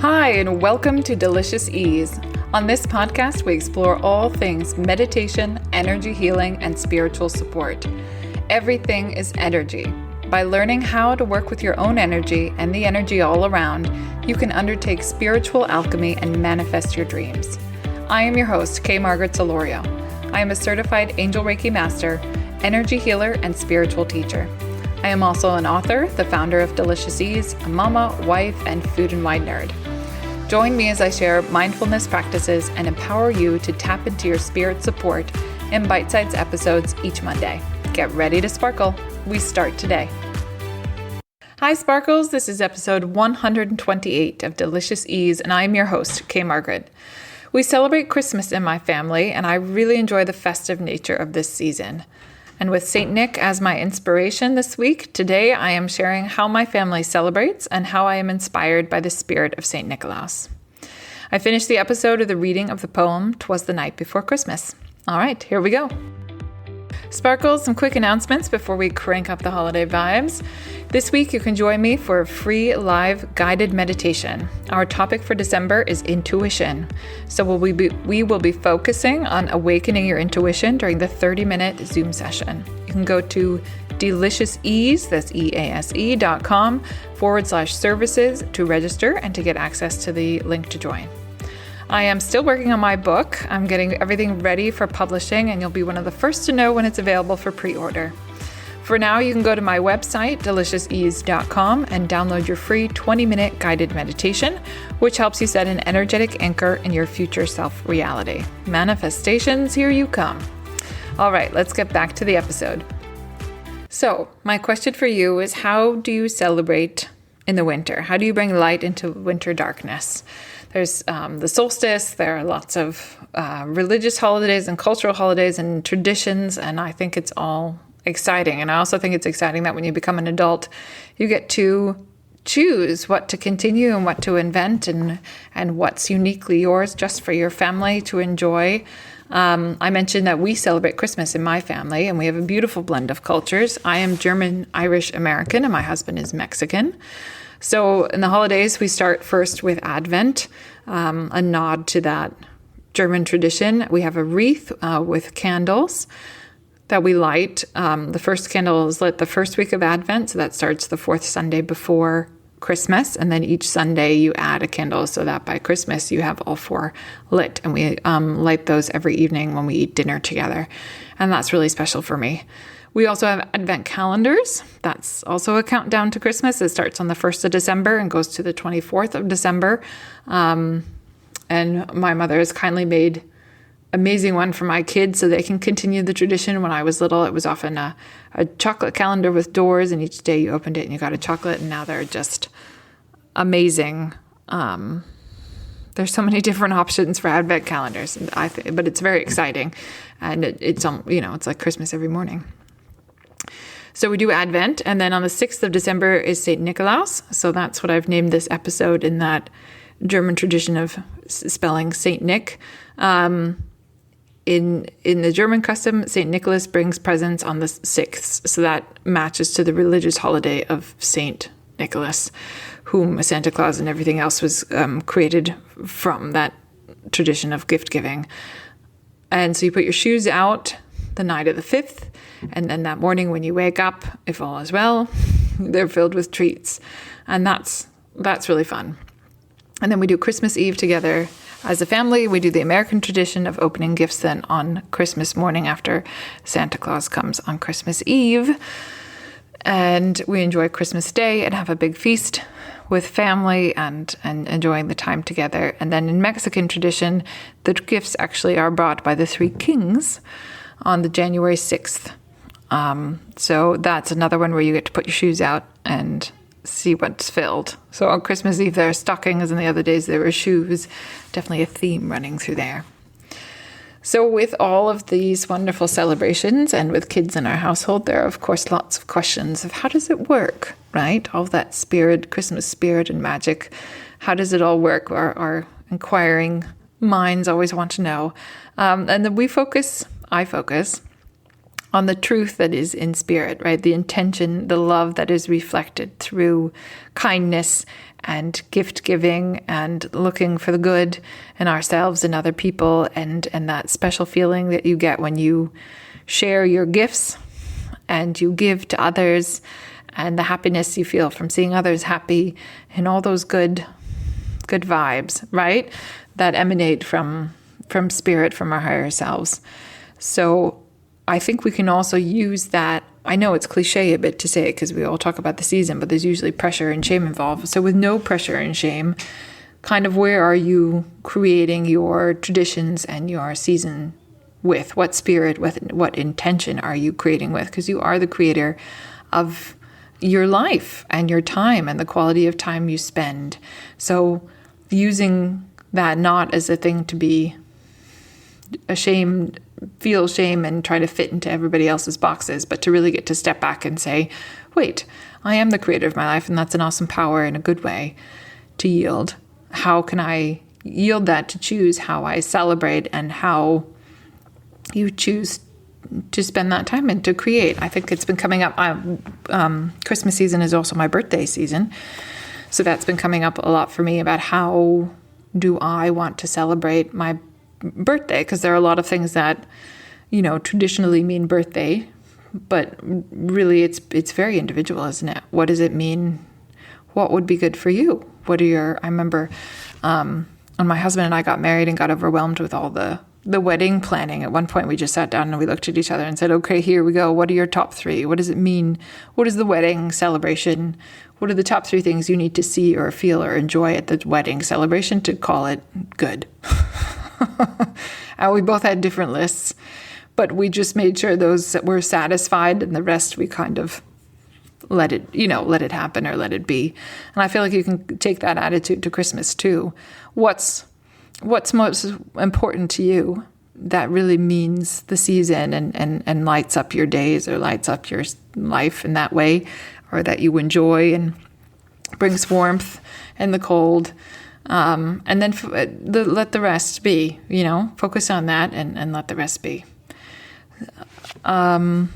Hi, and welcome to Delicious Ease. On this podcast, we explore all things meditation, energy healing, and spiritual support. Everything is energy. By learning how to work with your own energy and the energy all around, you can undertake spiritual alchemy and manifest your dreams. I am your host, Kay Margaret Solorio. I am a certified Angel Reiki Master, energy healer, and spiritual teacher. I am also an author, the founder of Delicious Ease, a mama, wife, and food and wine nerd. Join me as I share mindfulness practices and empower you to tap into your spirit support in bite-sized episodes each Monday. Get ready to sparkle. We start today. Hi Sparkles, this is episode 128 of Delicious Ease, and I am your host, Kay Margaret. We celebrate Christmas in my family, and I really enjoy the festive nature of this season. And with St. Nick as my inspiration this week, today I am sharing how my family celebrates and how I am inspired by the spirit of St. Nicholaus. I finished the episode of the reading of the poem, Twas the Night before Christmas. All right, here we go. Sparkles, some quick announcements before we crank up the holiday vibes. This week, you can join me for a free live guided meditation. Our topic for December is intuition. So we will be focusing on awakening your intuition during the 30-minute Zoom session. You can go to deliciousEase, that's EASE.com/services to register and to get access to the link to join. I am still working on my book. I'm getting everything ready for publishing, and you'll be one of the first to know when it's available for pre-order. For now, you can go to my website, deliciousEase.com, and download your free 20-minute guided meditation, which helps you set an energetic anchor in your future self-reality. Manifestations, here you come. All right, let's get back to the episode. So, my question for you is, how do you celebrate in the winter? How do you bring light into winter darkness? There's the solstice, there are lots of religious holidays and cultural holidays and traditions, and I think it's all exciting. And I also think it's exciting that when you become an adult, you get to choose what to continue and what to invent and what's uniquely yours just for your family to enjoy. I mentioned that we celebrate Christmas in my family, and we have a beautiful blend of cultures. I am German, Irish, American, and my husband is Mexican. So in the holidays, we start first with Advent, a nod to that German tradition. We have a wreath with candles that we light. The first candle is lit the first week of Advent, so that starts the fourth Sunday before Christmas. And then each Sunday you add a candle so that by Christmas you have all four lit. And we light those every evening when we eat dinner together. And that's really special for me. We also have Advent calendars. That's also a countdown to Christmas. It starts on the 1st of December and goes to the 24th of December. And my mother has kindly made amazing one for my kids so they can continue the tradition. When I was little, it was often a chocolate calendar with doors, and each day you opened it and you got a chocolate, and now they're just amazing. There's so many different options for Advent calendars, but it's very exciting, and it's like Christmas every morning. So we do Advent, and then on the 6th of December is St. Nicholaus. So that's what I've named this episode in that German tradition of spelling St. Nick. In the German custom, St. Nicholas brings presents on the 6th. So that matches to the religious holiday of St. Nicholas, whom Santa Claus and everything else was created from that tradition of gift giving. And so you put your shoes out the night of the 5th, and then that morning when you wake up, if all is well, they're filled with treats. And that's really fun. And then we do Christmas Eve together as a family. We do the American tradition of opening gifts then on Christmas morning after Santa Claus comes on Christmas Eve. And we enjoy Christmas Day and have a big feast with family and enjoying the time together. And then in Mexican tradition, the gifts actually are brought by the three kings on the January 6th. So that's another one where you get to put your shoes out and see what's filled. So on Christmas Eve, there are stockings, and the other days there were shoes. Definitely a theme running through there. So with all of these wonderful celebrations and with kids in our household, there are, of course, lots of questions of how does it work, right? All that spirit, Christmas spirit and magic. How does it all work? Our inquiring minds always want to know. And then I focus on the truth that is in spirit, right? The intention, the love that is reflected through kindness and gift giving and looking for the good in ourselves and other people, and that special feeling that you get when you share your gifts and you give to others, and the happiness you feel from seeing others happy, and all those good vibes, right? That emanate from spirit, from our higher selves. So I think we can also use that. I know it's cliche a bit to say it because we all talk about the season, but there's usually pressure and shame involved. So with no pressure and shame, kind of where are you creating your traditions and your season with? What spirit, with what intention are you creating with? Because you are the creator of your life and your time and the quality of time you spend. So using that not as a thing to be ashamed, feel shame and try to fit into everybody else's boxes, but to really get to step back and say, wait, I am the creator of my life, and that's an awesome power in a good way to yield. How can I yield that to choose how I celebrate and how you choose to spend that time and to create? I think it's been coming up. Christmas season is also my birthday season. So that's been coming up a lot for me about how do I want to celebrate my birthday, because there are a lot of things that, traditionally mean birthday, but really it's very individual, isn't it? What does it mean? What would be good for you? I remember when my husband and I got married and got overwhelmed with all the wedding planning. At one point we just sat down and we looked at each other and said, okay, here we go. What are your top 3? What does it mean? What is the wedding celebration? What are the top 3 things you need to see or feel or enjoy at the wedding celebration to call it good? And we both had different lists, but we just made sure those that were satisfied, and the rest we kind of let it happen or let it be. And I feel like you can take that attitude to Christmas too. What's most important to you that really means the season and lights up your days or lights up your life in that way, or that you enjoy and brings warmth in the cold. And then let the rest be, focus on that and let the rest be. Yeah.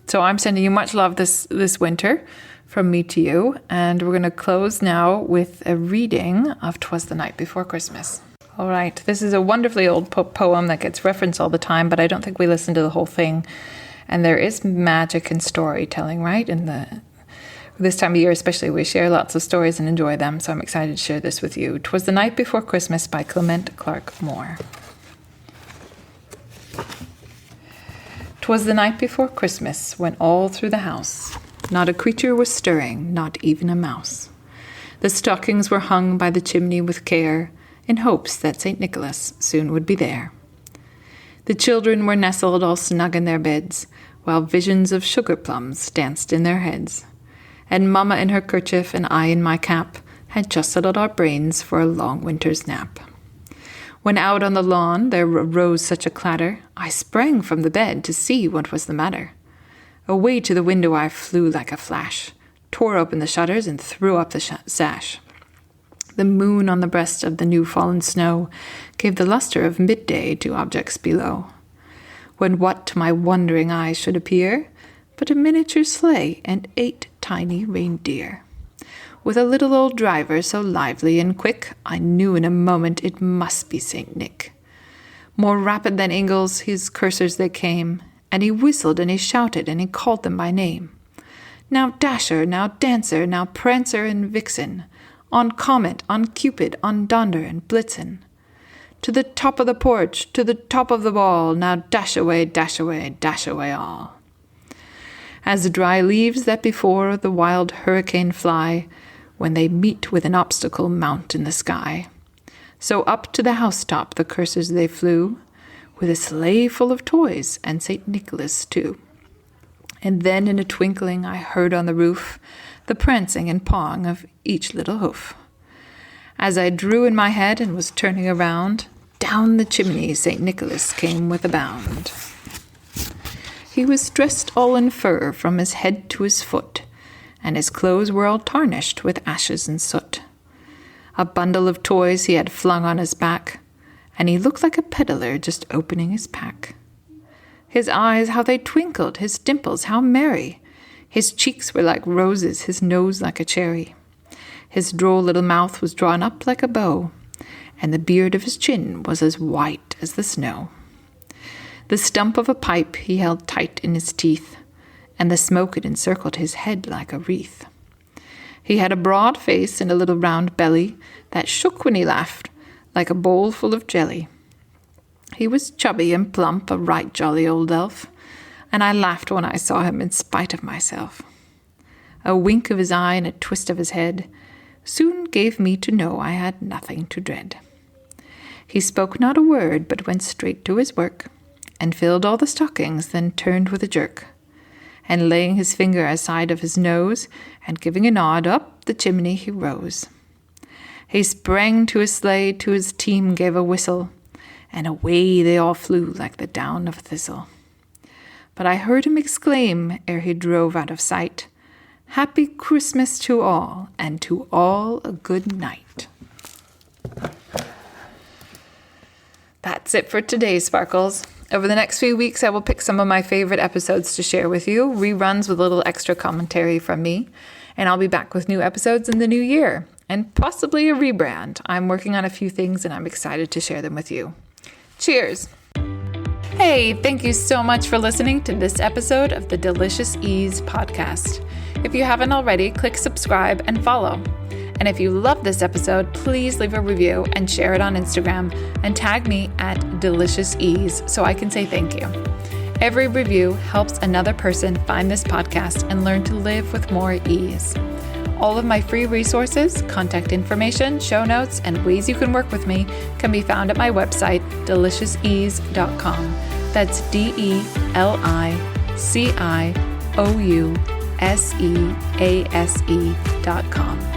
So I'm sending you much love this winter from me to you. And we're going to close now with a reading of 'Twas the Night Before Christmas. All right. This is a wonderfully old poem that gets referenced all the time, but I don't think we listen to the whole thing. And there is magic in storytelling, right? This time of year especially, we share lots of stories and enjoy them, so I'm excited to share this with you. 'Twas the Night Before Christmas by Clement Clarke Moore. 'Twas the night before Christmas, when all through the house not a creature was stirring, not even a mouse. The stockings were hung by the chimney with care, in hopes that St. Nicholas soon would be there. The children were nestled all snug in their beds, while visions of sugar plums danced in their heads. And Mamma in her kerchief and I in my cap had just settled our brains for a long winter's nap. When out on the lawn there arose such a clatter, I sprang from the bed to see what was the matter. Away to the window I flew like a flash, tore open the shutters and threw up the sash. The moon on the breast of the new-fallen snow gave the luster of midday to objects below. When what to my wondering eyes should appear but a miniature sleigh and 8 tiny reindeer. With a little old driver so lively and quick, I knew in a moment it must be St. Nick. More rapid than Ingles, his coursers they came, and he whistled and he shouted and he called them by name. Now Dasher, now Dancer, now Prancer and Vixen, on Comet, on Cupid, on Donder and Blitzen. To the top of the porch, to the top of the ball, now dash away, dash away, dash away all. As the dry leaves that before the wild hurricane fly, when they meet with an obstacle mount in the sky. So up to the housetop the coursers they flew, with a sleigh full of toys, and St. Nicholas too. And then in a twinkling I heard on the roof the prancing and pawing of each little hoof. As I drew in my head and was turning around, down the chimney St. Nicholas came with a bound. He was dressed all in fur from his head to his foot, and his clothes were all tarnished with ashes and soot. A bundle of toys he had flung on his back, and he looked like a peddler just opening his pack. His eyes, how they twinkled, his dimples, how merry! His cheeks were like roses, his nose like a cherry. His droll little mouth was drawn up like a bow, and the beard of his chin was as white as the snow. The stump of a pipe he held tight in his teeth, and the smoke it encircled his head like a wreath. He had a broad face and a little round belly that shook when he laughed, like a bowl full of jelly. He was chubby and plump, a right jolly old elf, and I laughed when I saw him in spite of myself. A wink of his eye and a twist of his head soon gave me to know I had nothing to dread. He spoke not a word, but went straight to his work, and filled all the stockings, then turned with a jerk, and laying his finger aside of his nose, and giving a nod, up the chimney he rose. He sprang to his sleigh, to his team gave a whistle, and away they all flew like the down of thistle. But I heard him exclaim, ere he drove out of sight, "Happy Christmas to all, and to all a good night." That's it for today, Sparkles. Over the next few weeks, I will pick some of my favorite episodes to share with you, reruns with a little extra commentary from me, and I'll be back with new episodes in the new year, and possibly a rebrand. I'm working on a few things, and I'm excited to share them with you. Cheers! Hey, thank you so much for listening to this episode of the Delicious Ease podcast. If you haven't already, click subscribe and follow. And if you love this episode, please leave a review and share it on Instagram and tag me at Delicious Ease so I can say thank you. Every review helps another person find this podcast and learn to live with more ease. All of my free resources, contact information, show notes, and ways you can work with me can be found at my website, deliciousease.com. That's DELICIOUSEASE.com.